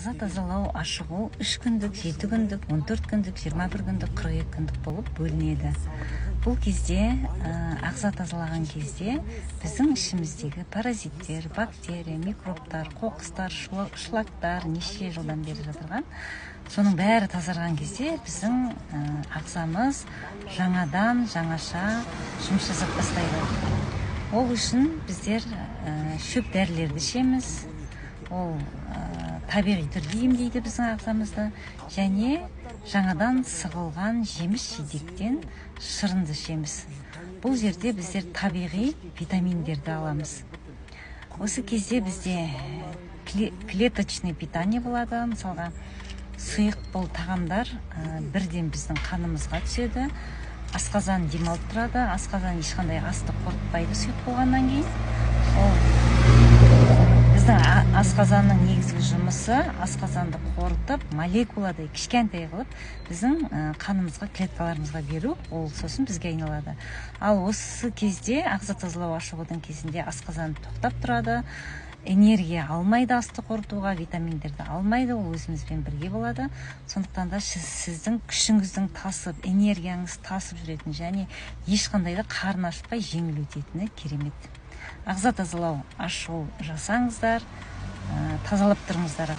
Ағза тазалау ашығу 3 күндік, 7 күндік, 14 күндік, 21 күндік, 42 күндік болып бөлінеді. Бұл кезде, ағза тазалаған кезде біздің ішіміздегі паразиттер, бактерия, микробтар, қоқыстар, шлактар неше жылдан бері жатырған, соның бәрі тазарған кезде біздің ағзамыз жаңаша жұмыс жасап бастайды. Ол үшін біздер шөп дәрілерді ішеміз. Ол табиғи түрде емдейді біздің ағзамызды, және жаңадан сығылған жеміс-жидектен шырынды ішеміз. Бұл жерде біздер табиғи витаминдерді аламыз. Осы кезде бізде клеточный питание болады. Мысалға, сұйық бұл тағамдар бірден біздің қанымызға түседі. Асқазан демалып тұрады. Асқазан ешқандай асты қорытпайды сұйық болғаннан кейін. Ол біздің асқазанның негізгі жұмысы асқазанды қорытып, молекуладай кішкентай қылып біздің қанымызға, клеткаларымызға беру, ол сосын бізге айналады. Ал осы кезде, ағза тазалау ашығудың кезінде асқазан тоқтап тұрады, энергия алмайды асты қорытуға, витаминдерді алмайды, ол өзімізбен бірге болады. Сондықтан да сіздің күшіңіздің тасып, энергияңыз тасып жүретін, және ешқандай да қарын ашпай жеңіл өтетіні керемет. Ағза тазалау ашу жасаңыздар, тазалап тұрыңыздар.